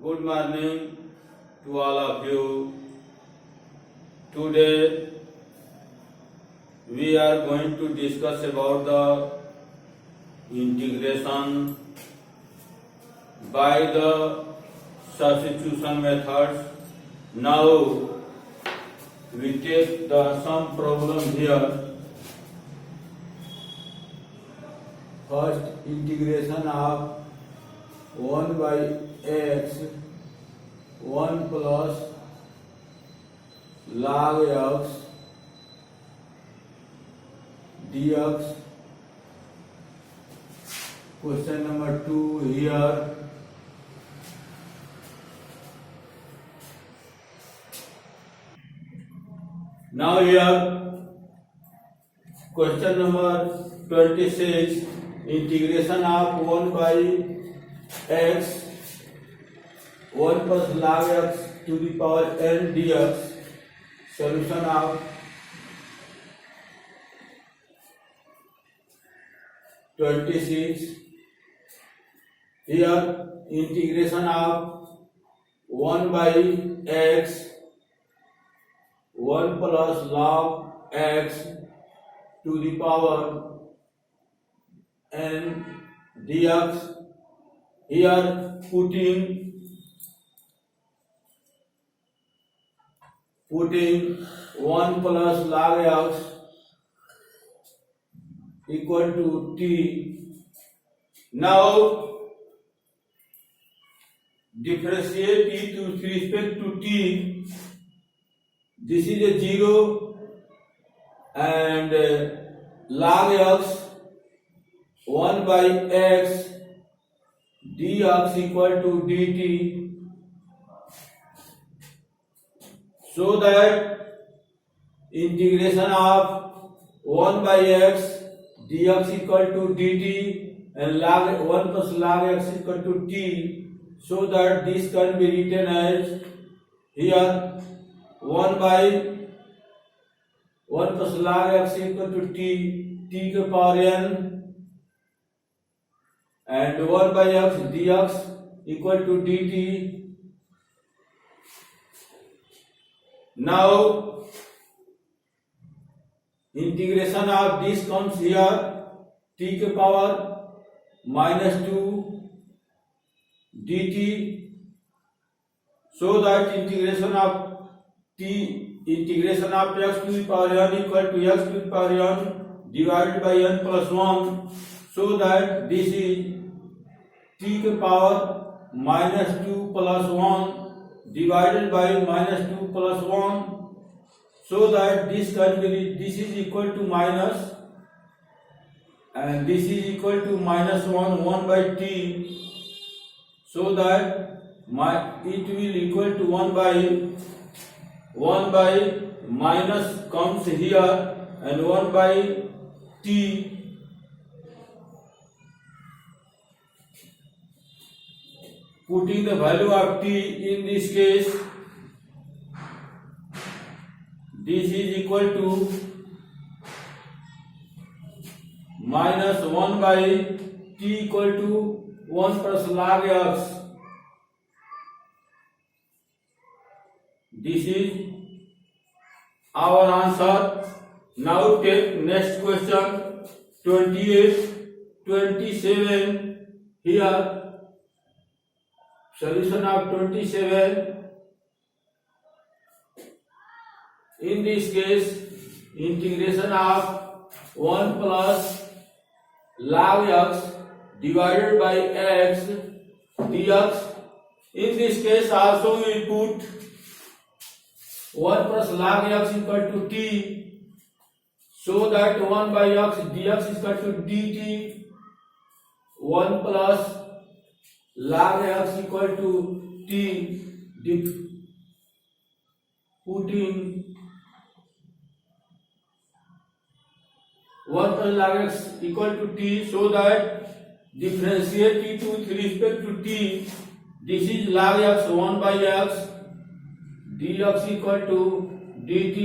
Good morning to all of you. Today we are going to discuss about the integration by the substitution methods. Now we take some problem here. First, integration of 1 by x 1 plus log x dx. Question number 2 here. Now here question number 26, integration of 1 by x 1 plus log x to the power n dx. Solution of 26. Here integration of 1 by x 1 plus log x to the power n dx. Here putting 1 plus log x equal to t. Now differentiate t with respect to t. This is a 0 and log x 1 by x dx equal to dt. So that integration of 1 by x dx equal to dt and log 1 plus log x equal to t. So that this can be written as here 1 by 1 plus log x equal to t के power n and 1 by x dx equal to dt. Now integration of this comes here t के power -2 dt. So that integration of x to the power n equal to x to the power n divided by n plus 1. So that this is t के power -2 plus 1 divided by -2 plus 1. So that this is equal to minus and this is equal to -1 by t. So that it will equal to 1 by minus comes here and 1 by t. Putting the value of t in this case, this is equal to -1 by t equal to 1 plus log x. This is our answer. Now take next question 28, 27 here. Solution of 27. In this case, integration of 1 plus log x divided by x dx. In this case also we put 1 plus log x equal to t. So that 1 by x dx is equal to dt. 1 plus log x equal to t. Putting 1 plus log x equal to t. So that differentiate t with respect to t. This is log x 1 by x dx equal to dt.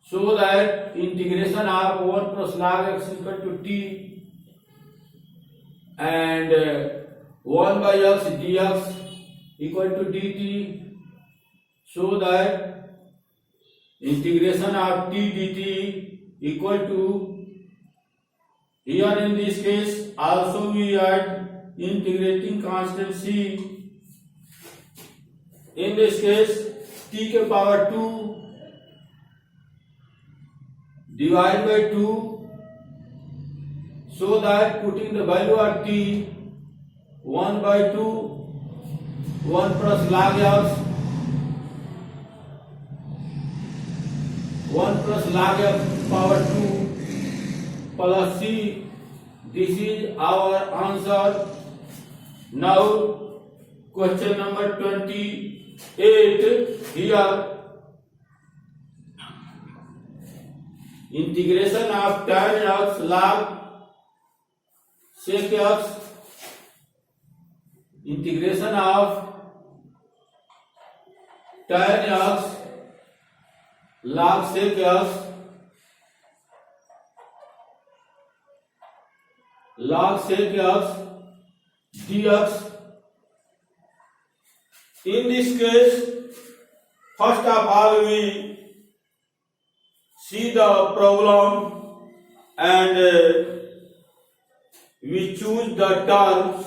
So that integration of 1 plus log x equal to t and 1 by x dx equal to dt, so that integration of t dt equal to, here in this case also we add integrating constant c. In this case t के power 2 divided by 2, so that putting the value of t 1 by 2, 1 plus log x, 1 plus log x power 2 plus c. This is our answer. Now question number 28 here. Integration of tan x log sec x, integration of tan x log sec x log sec x dx. In this case, first of all we see the problem and we choose the terms.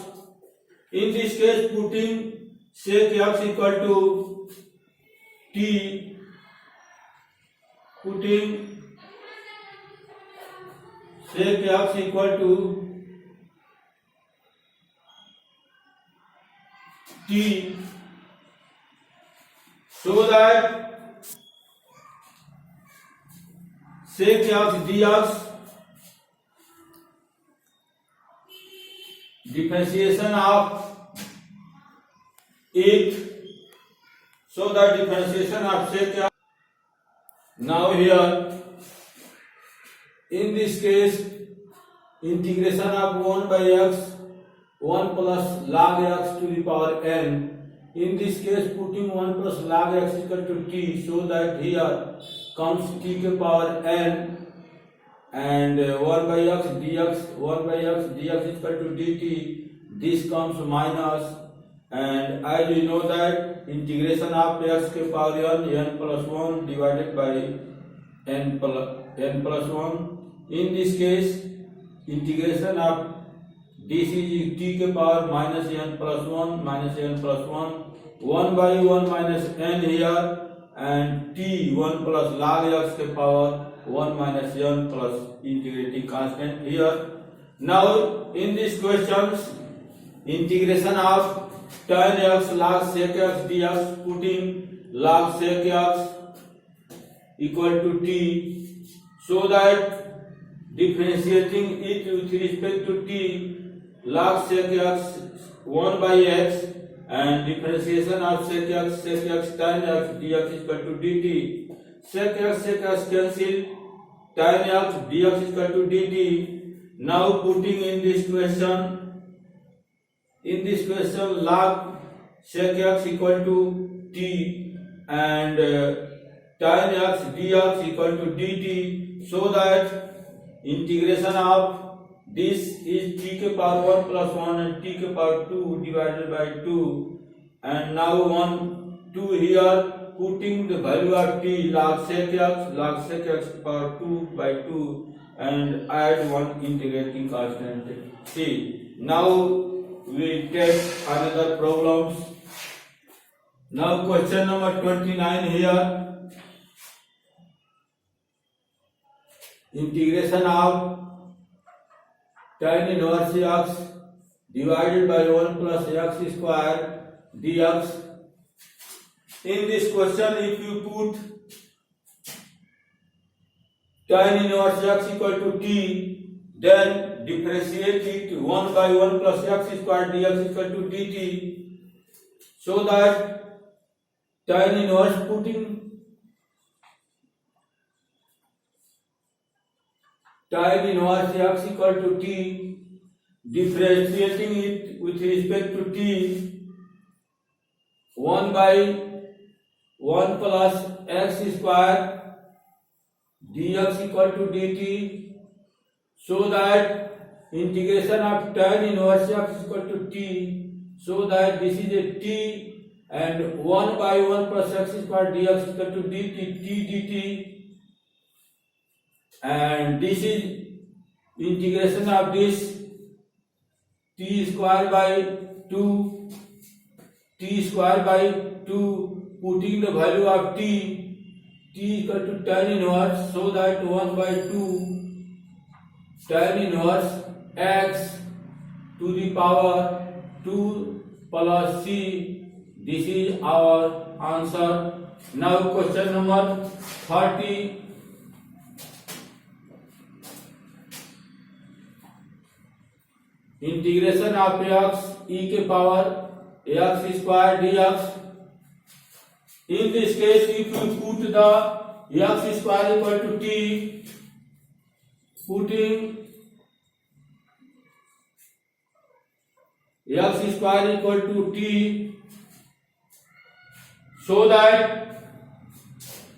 In this case, putting sec x equal to t, putting sec x equal to t, so that sec x dx, differentiation of it, so that differentiation of sec x. Now here in this case, integration of 1 by x, 1 plus log x to the power n. In this case, putting 1 plus log x equal to t, so that here comes t to power n, and 1 by x dx, 1 by x dx is equal to dt. This comes minus, and as we know that integration of x to power n plus 1 divided by n plus 1. In this case, integration of this is t के power minus n plus 1 minus n plus 1, 1 by 1 minus n here, and t 1 plus log x के power 1 minus n plus integrating constant here. Now in these questions, integration of tan x log sec x dx, putting log sec x equal to t, so that differentiating it with respect to t, log sec x 1 by x, and differentiation of sec x tan x dx is equal to dt. Sec x cancel, tan x dx is equal to dt. Now putting in this question log sec x equal to t and tan x dx equal to dt, so that integration of this is t के power 1 plus 1 and t के power 2 divided by 2, and now 1 2 here, putting the value of t log sec x power 2 by 2 and add one integrating constant c. Now we take another problems. Now question number 29 here. Integration of tan inverse x divided by 1 plus x square dx. In this question, if you put tan inverse x equal to t, then differentiate it 1 by 1 plus x square dx equal to dt, so that tan inverse, putting tan inverse x equal to t, differentiating it with respect to t, 1 by 1 plus x square dx equal to dt, so that integration of tan inverse x equal to t, so that this is a t and 1 by 1 plus x square dx is equal to dt t dt, and this is integration of this t square by 2 t square by 2, putting the value of t equal to tan inverse, so that 1 by 2 tan inverse x to the power 2 plus c. This is our answer. Now question number 30. Integration of x e के power x square dx. In this case, if you put the x square equal to t, putting x square equal to t, so that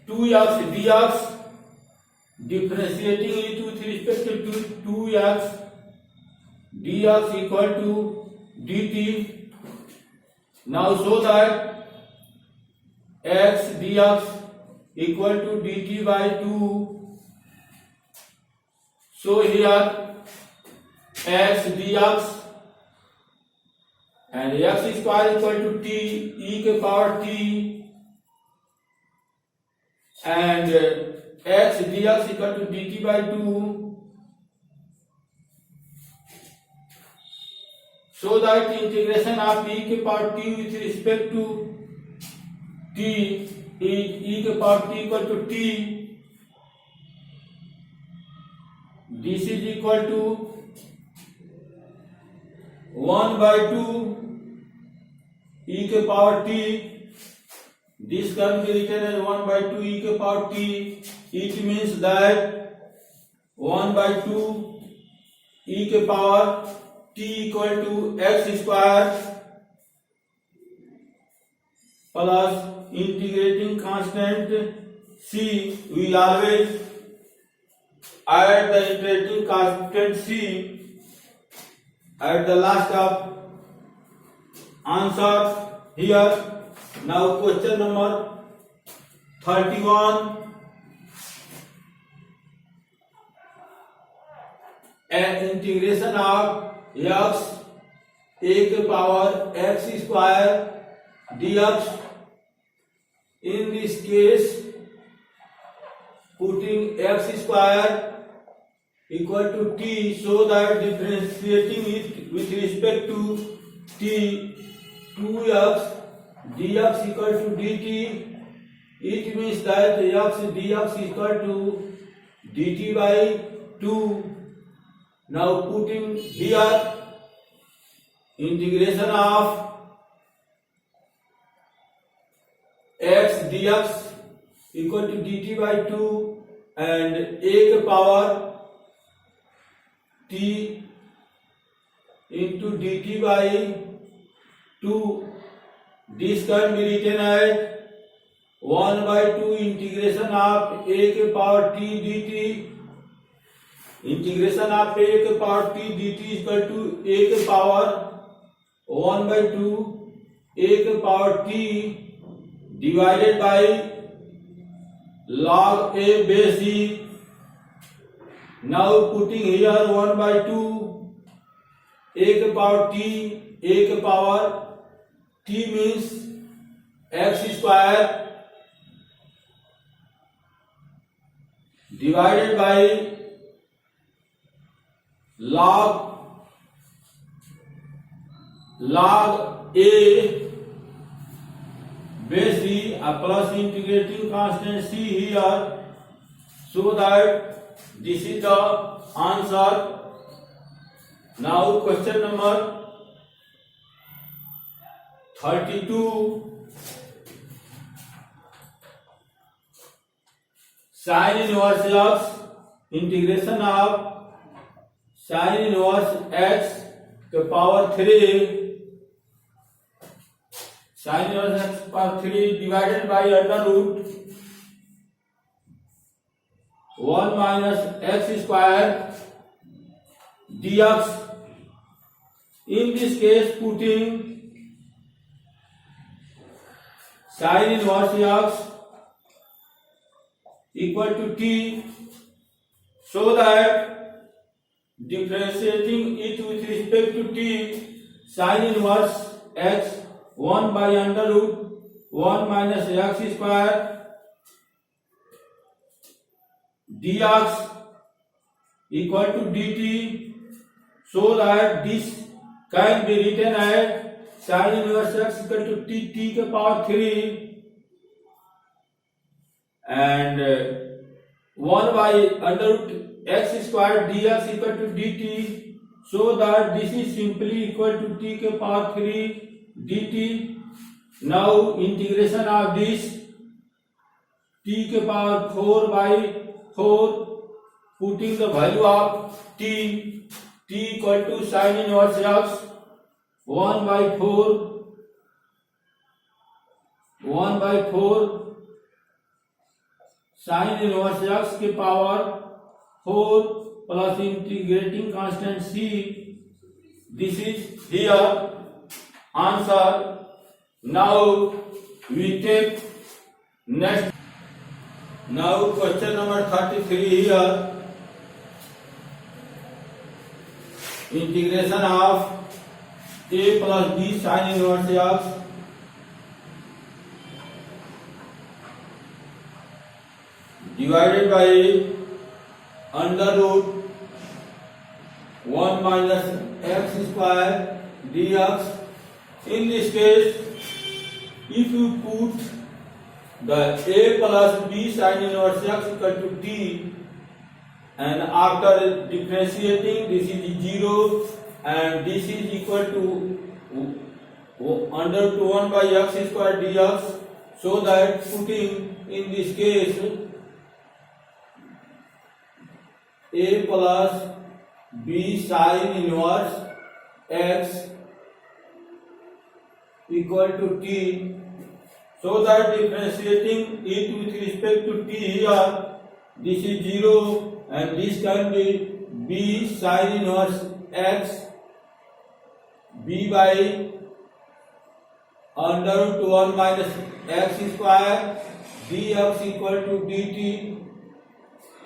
2x dx, differentiating it with respect to 2x dx equal to dt. Now show that x dx equal to dt by 2. So here x dx and x square equal to t e के power t, and x dx equal to dt by 2. So that integration of e के power t with respect to t is e के power t equal to t. This is equal to 1 by 2 e के power t. This can be written as 1 by 2 e के power t. It means that 1 by 2 e के power t equal to x square plus integrating constant c. We always add the integrating constant c at the last of answer here. Now question number 31. An integration of x a के power x square dx. In this case, putting x square equal to t, so that differentiating it with respect to t, 2x dx equal to dt. It means that x dx equal to dt by 2. Now putting here integration of x dx equal to dt by 2 and a के power t into dt by 2. This can be written as 1 by 2 integration of a के power t dt. Integration of a के power t dt is equal to a के power 1 by 2 a के power t divided by log a base e. Now putting here 1 by 2 a के power t, a के power t means x square divided by log a base e plus integrating constant c here, so that this is the answer. Now question number 32. Sin inverse x, integration of sin inverse x के power 3, sin inverse x power 3 divided by under root 1 minus x square dx. In this case, putting sin inverse x equal to t, so that differentiating it with respect to t, sin inverse x 1 by under root 1 minus x square dx equal to dt, so that this can be written as sin inverse x equal to t के power 3 and 1 by under root x square dx equal to dt, so that this is simply equal to t के power 3 dt. Now integration of this t के power 4 by 4, putting the value of t equal to sin inverse x 1 by 4 sin inverse x के power 4 plus integrating constant c. This is here answer. Now we take next. Now question number 33 here. Integration of a plus b sin inverse x divided by under root 1 minus x square dx. In this case, if you put the a plus b sin inverse x equal to t, and after differentiating, this is 0 and this is equal to under root 1 by x square dx, so that putting in this case a plus b sin inverse x equal to t, so that differentiating it with respect to t here, this is 0 and this can be b sin inverse x b by under root 1 minus x square dx equal to dt,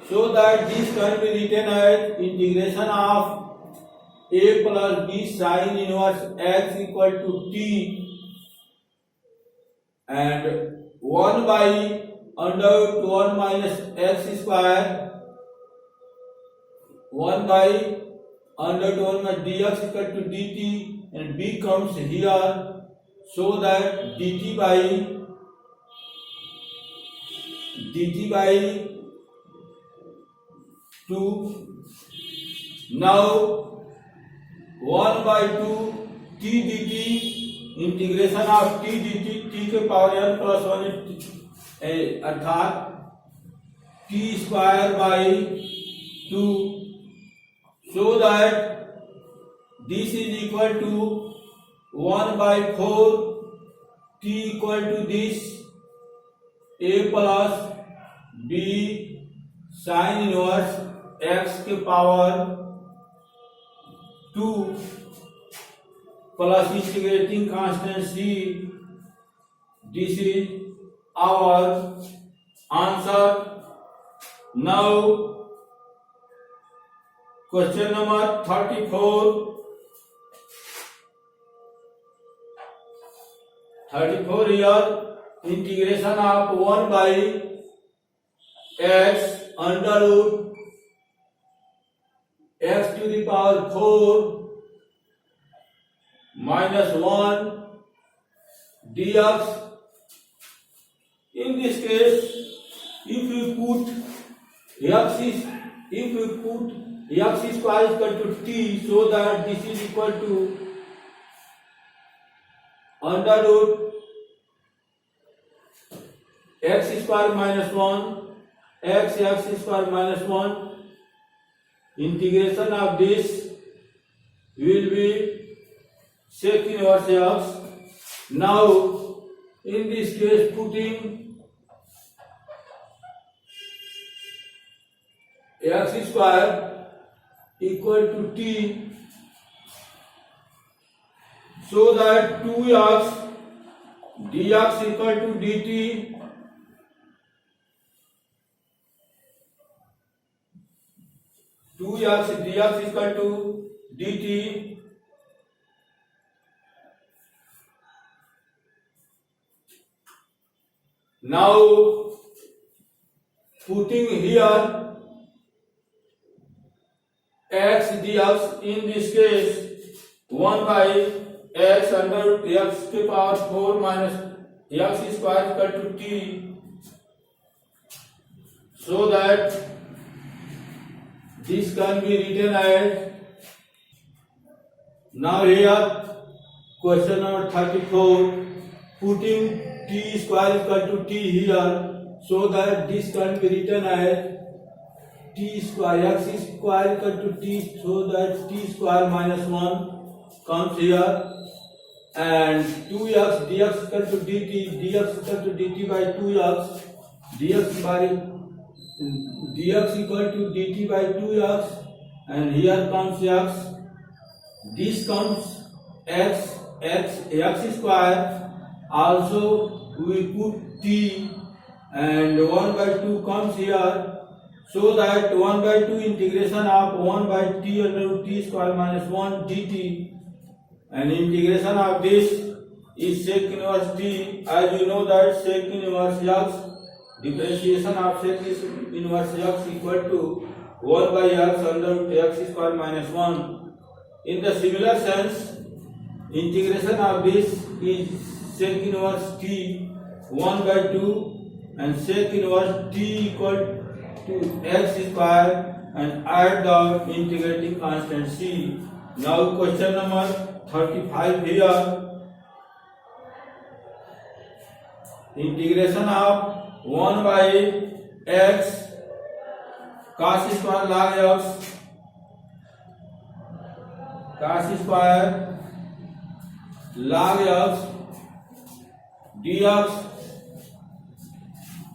so that this can be written as integration of a plus b sin inverse x equal to t and 1 by under root 1 minus x square 1 by under root 1 minus dx equal to dt, and b comes here, so that dt by 2. Now 1 by 2 t dt, integration of t dt, t के power n plus 1 अर्थात t square by 2, so that this is equal to 1 by 4 t equal to this a plus b sin inverse x के power 2 plus integrating constant c. This is our answer. Now question number 34. 34 here, integration of 1 by x under root x to the power 4 minus 1 dx. In this case, if you put x square is equal to t, so that this is equal to under root x square minus 1 x square minus 1. Integration of this will be sec inverse x. Now in this case, putting x square equal to t, so that 2x dx equal to dt, two x dx equal to dt. Now putting here x dx, in this case 1 by x under x के power 4 minus x square equal to t, so that this can be written as, now here question number 34, putting t square equal to t here, so that this can be written as t square, x square equal to t, so that t square minus 1 comes here, and 2x dx equal to dt, dx equal to dt by 2x, dx equal to dt by 2x, and here comes x, this comes x square, also we put t, and 1 by 2 comes here, so that 1 by 2 integration of 1 by t under t square minus 1 dt, and integration of this is sec inverse t. As you know that sec inverse x, differentiation of sec inverse x equal to 1 by x under x square minus 1. In the similar sense, integration of this is sec inverse t 1 by 2 and sec inverse t equal to x square, and add the integrating constant c. Now question number 35 here, integration of 1 by x cos square log x, cos square log x dx.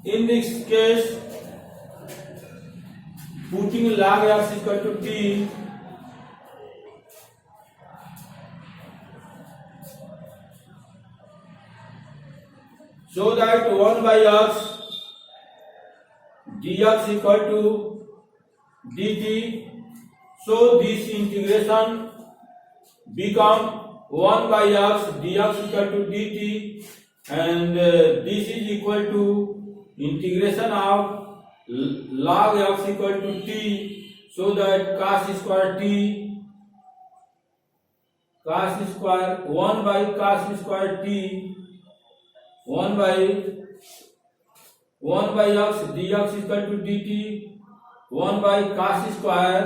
In this case, putting log x equal to t, so that 1 by x dx equal to dt, so this integration become 1 by x dx equal to dt, and this is equal to integration of log x equal to t, so that cos square t, cos square 1 by cos square t, 1 by x dx equal to dt, 1 by cos square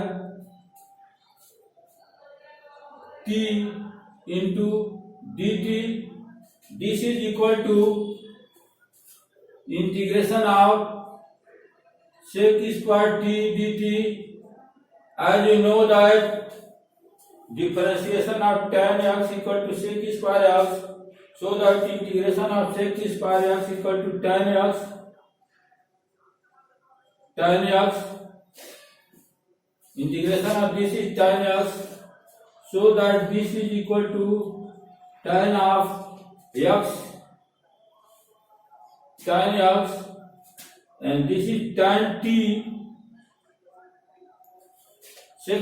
t into dt. This is equal to integration of sec square t dt. As you know that differentiation of tan x equal to sec square x, so that integration of sec square x equal to tan x, integration of this is tan x, so that this is equal to tan of x, and this is tan t, sec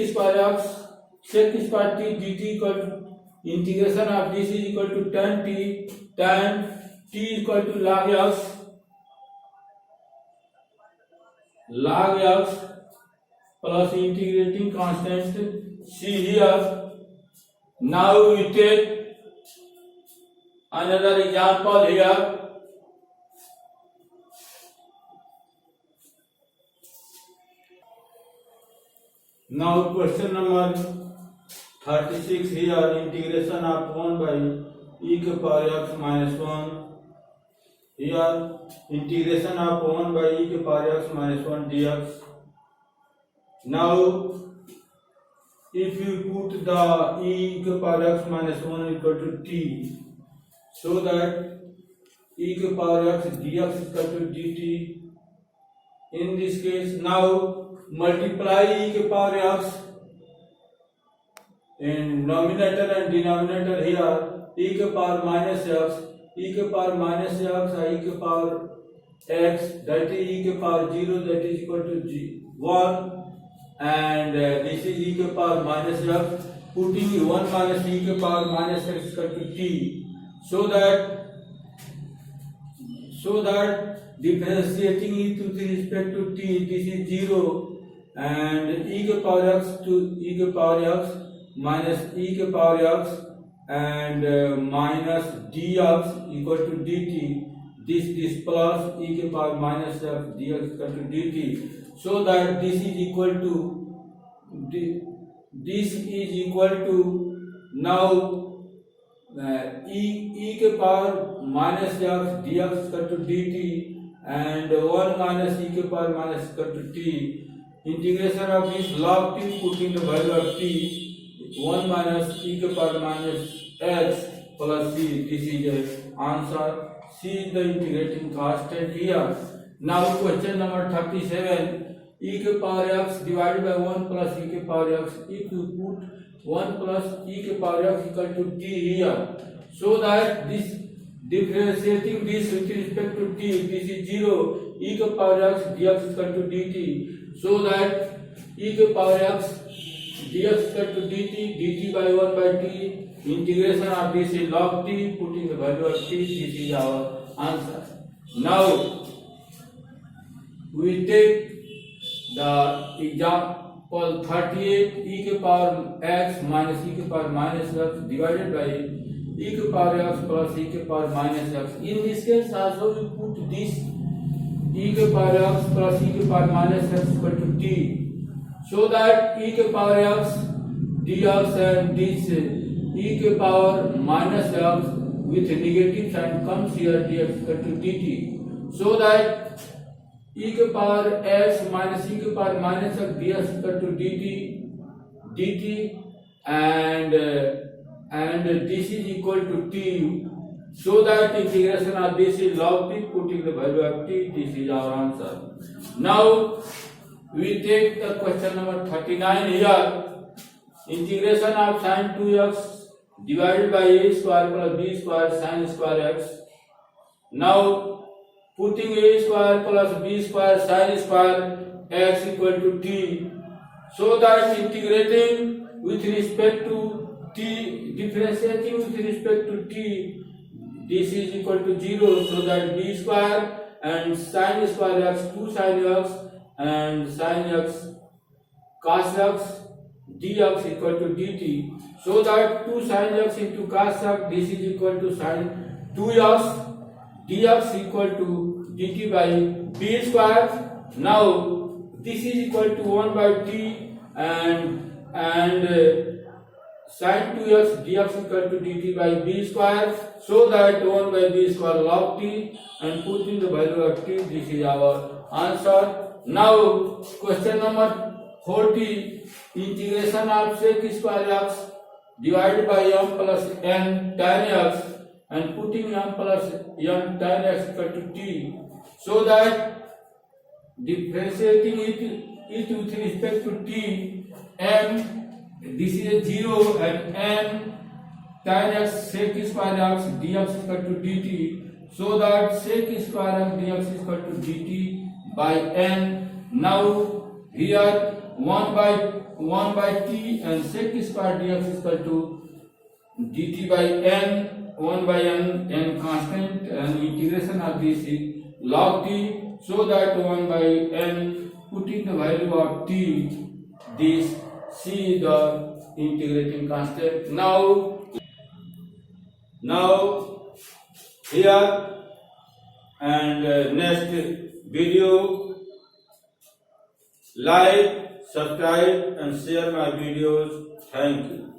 square t dt equal to integration of this is equal to tan t equal to log x plus integrating constant c here. Now we take another example here. Now question number 36 here, integration of 1 by e to power x minus 1. Here integration of 1 by e to power x minus 1 dx. Now if you put the e to power x minus 1 equal to t, so that e to power x dx equal to dt. In this case, now multiply e to power x in numerator and denominator here, e to power minus x, e के power minus x e के power x, that is e के power 0, that is equal to 1, and this is e के power minus x, putting 1 minus e के power minus x equal to t, so that differentiating it with respect to t, this is 0, and e के power x to e के power x minus e के power x and minus dx equal to dt, this plus e के power minus x dx equal to dt, so that this is equal to now e के power minus x dx equal to dt and 1 minus e के power minus equal to t. Integration of this log t, putting the value of t, 1 minus e के power minus x plus c, this is the answer. C is the integrating constant here. Now question number 37, e के power x divided by 1 plus e के power x, if you put 1 plus e के power x equal to t here, so that this differentiating this with respect to t, this is 0, e के power x dx equal to dt, so that e के power x dx equal to dt by 1 by t, integration of this is log t, putting the value of t, this is our answer. Now we take the example 38, e के power x minus e के power minus x divided by e के power x plus e के power minus x. In this case also we put this e के power x plus e के power minus x equal to t, so that e के power x dx and this e के power minus x with negative sign comes here, dx equal to dt, so that e के power x minus e के power minus x dx equal to dt and this is equal to t, so that integration of this is log t, putting the value of t, this is our answer. Now we take the question number 39 here, integration of sin 2x divided by a square plus b square sin square x. Now putting a square plus b square sin square x equal to t, so that integrating with respect to t, differentiating with respect to t, this is equal to 0, so that b square and sin square x, 2 sin x and sin x cos x dx equal to dt, so that 2 sin x into cos x, this is equal to sin 2x dx equal to dt by b square. Now this is equal to 1 by t and sin 2x dx equal to dt by b square, so that 1 by b square log t, and putting the value of t, this is our answer. Now question number 40, integration of sec square x divided by m plus n tan x and putting m plus n tan x equal to t, so that differentiating it with respect to t, m, this is a 0, and n tan x sec square x dx equal to dt, so that sec square x dx equal to dt by n. Now here 1 by t and sec square dx equal to dt by n, 1 by n constant, and integration of this is log t, so that 1 by n, putting the value of t, this c is the integrating constant. Now here and next video, like, subscribe and share my videos. Thank you.